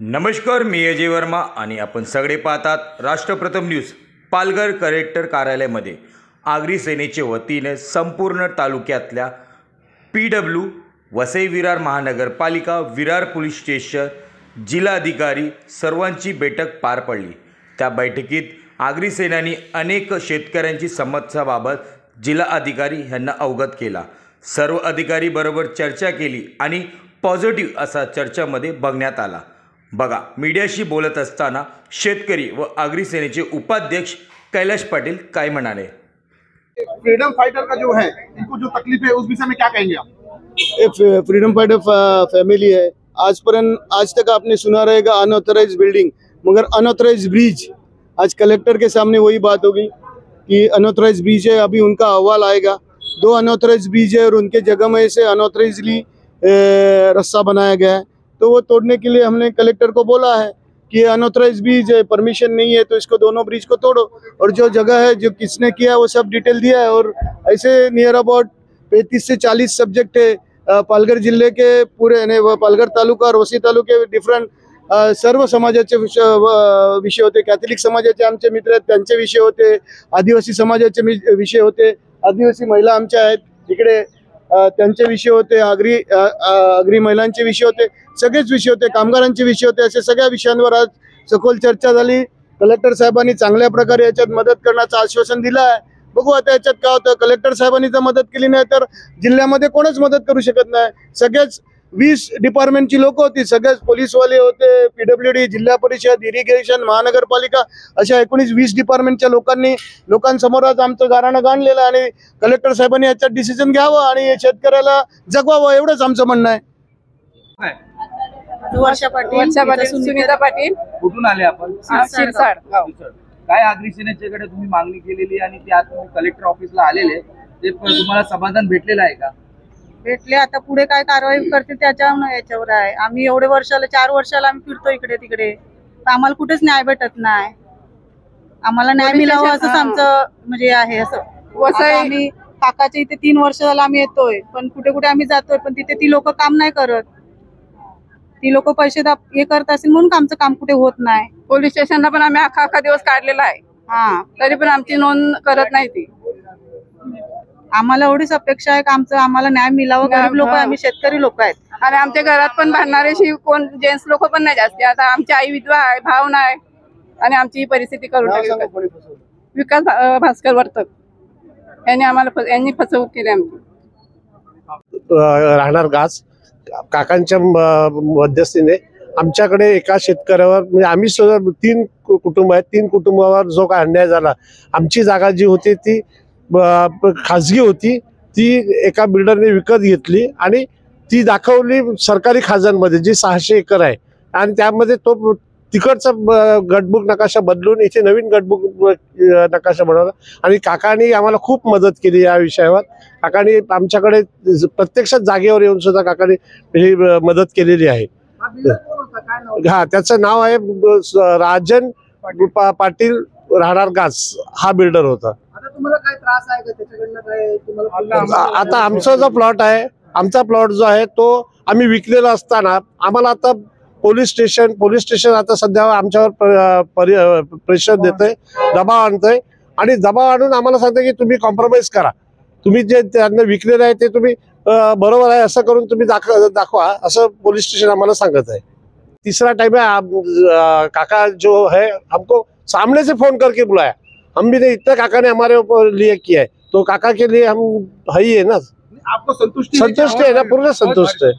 नमस्कार, मी अजय वर्मा आणि आपण सगळे पाहतात राष्ट्रप्रथम न्यूज। पालघर कलेक्टर कार्यालयामध्ये आगरी सेनेच्या वतीने संपूर्ण तालुक्यातल्या PW, वसई विरार महानगरपालिका, विरार पोलीस स्टेशन, जिल्हाधिकारी सर्वांची बैठक पार पडली। त्या बैठकीत आगरी सेनानी अनेक शेतकऱ्यांची समस्याबाबत जिल्हाधिकारी यांना अवगत केला। सर्व अधिकारी बरोबर चर्चा केली आणि पॉझिटिव्ह असा चर्चामध्ये बघण्यात आला। बघा, मीडियाशी बोलत असताना शेतकरी व आगरी सेनेचे उपाध्यक्ष कैलाश पाटिल काय म्हणाले। फ्रीडम फाइटर का जो है, इनको जो तकलीफ है उस विषय में क्या कहेंगे आप? फ्रीडम फाइटर फैमिली है। आज तक आपने सुना रहेगा अनऑथराइज बिल्डिंग, मगर अनऑथराइज ब्रिज, आज कलेक्टर के सामने वही बात होगी कि अनऑथराइज ब्रिज है। अभी उनका अहवाल आएगा। 2 अनऑथराइज ब्रिज है और उनके जगह में से अनऑथराइजली रास्ता बनाया गया है, तो वो तोड़ने के लिए हमने कलेक्टर को बोला है कि अनऑथराइज ब्रिज है, परमिशन नहीं है, तो इसको दोनों ब्रिज को तोड़ो। और जो जगह है, जो किसने किया, वो सब डिटेल दिया है। और ऐसे नियर अबाउट 35 से 40 सब्जेक्ट है पालघर जिले के पूरे, पालघर तालुका और वसई तालुके डिफरंट सर्व समाजाचे विषय होते। कॅथलिक समाजाचे आमचे मित्र आहेत, त्यांचे विषय होते। आदिवासी समाजाचे विषय होते। आदिवासी महिला आमच्या आहेत इकडे, त्यांचे विषय होते। आगरी महिलांचे विषय होते। सगळेच विषय होते। कामगारांचे विषय होते। असे सगळ्या विषयांवर आज सखोल चर्चा झाली। कलेक्टर साहेबांनी चांगल्या प्रकारे याच्यात मदत करण्याचं आश्वासन दिलं आहे। बघू आता याच्यात काय होतं। कलेक्टर साहेबांनी जर मदत केली नाही तर जिल्ह्यामध्ये कोणच मदत करू शकत नाही। सगळेच 20 डिपार्टमेंटची लोक होती, सगळेच पोलीसवाले होते, PWD, जिल्हा परिषद, इरिगेशन, महानगरपालिका, अशा 19-20 डिपार्टमेंटच्या लोकांसमोर आज आमचं गाऱ्हाणं गाणलेलं आणि कलेक्टर साहेबांनी याच्यात डिसिजन घ्यावं आणि शेतकऱ्याला जगवावं, एवढंच आमचं म्हणणं आहे। वर्षा पाटील, सुनीता पाटील। कुठून आले आपण? शिरसाड गाव। काय आगरी सेनेच्याकडे तुम्ही मागणी केलेली आणि ते आज तुम्ही कलेक्टर ऑफिसला आलेले, ते तुम्हाला समाधान भेटलेलं आहे का? भेटले। आता पुढे काय कारवाई करते याच्यावर आहे। आम्ही एवढे वर्षाला 4 वर्षाला आम्ही फिरतो इकडे तिकडे, आम्हाला कुठेच न्याय भेटत नाही। आम्हाला न्याय मिळावा असंच आमचं म्हणजे आहे। असं आम्ही काकाच्या इथे 3 वर्ष झालं आम्ही येतोय, पण कुठे कुठे आम्ही जातोय, पण तिथे ती लोक काम नाही करत। ती लोक पैसे हे करत असेल म्हणून आमचं काम कुठे होत नाही। पोलीस स्टेशनला पण आम्ही अख्खा दिवस काढलेला आहे, तरी पण आमची नोंद करत नाही ती। आम्हाला एवढीच अपेक्षा आहे की आम्हाला न्याय मिळावा। गरीब लोक, आम्ही शेतकरी लोक आहेत आणि आमच्या घरात पण भांडणारे कोण जेंट्स लोक पण नाही जास्ती। आता आमची आई विधवा आहे, भाव नाही, आणि आमची ही परिस्थिती करून टाकली। विकास भास्कर वर्तक यांनी फसवणूक केली आमची। राहणार गाच काकांच्या मध्यस्थीने आमच्याकडे एका शेतकऱ्यावर, म्हणजे आम्ही 3 कुटुंब आहेत, 3 कुटुंबावर जो काय अन्याय झाला। आमची जागा जी होती ती खाजगी होती, ती एका बिल्डरने विकत घेतली आणि ती दाखवली सरकारी खाजणमध्ये, जी 600 एकर आहे, आणि त्यामध्ये तो तिकडचा गटबुक नकाशा बदलून इथे नवीन गटबुक नकाशा बनवला। आणि काकांनी आम्हाला खूप मदत केली या विषयावर। काकांनी आमच्याकडे प्रत्यक्षात जागेवर येऊन सुद्धा काकांनी ही मदत केलेली आहे। हा, त्याचं नाव आहे राजन पाटील, राहणार गाच, हा बिल्डर होता। तुम्हाला काय त्रास आहे का त्याच्याकडनं? काय तुम्हाला आता आमचा जो प्लॉट आहे, आमचा प्लॉट जो आहे तो आम्ही विकलेला असताना आम्हाला आता पोलीस स्टेशन आता सध्या आमच्यावर प्रेशर देतंय, दबाव आणतंय, आणि दबाव आणून आम्हाला सांगतंय की तुम्ही कॉम्प्रोमाइज करा, तुम्ही जे त्यांना विकलेलं आहे ते तुम्ही बरोबर आहे असं करून तुम्ही दाखवा, असं पोलीस स्टेशन आम्हाला सांगत आहे। तीसरा टाइम है, काका जो है हमको सामने से फोन करके बुलाया, हम भी नहीं, इतना काका ने हमारे ऊपर लिए किया है, तो काका के लिए हम है ही है ना, आपको संतुष्ट है ना, पूर्ण संतुष्ट है।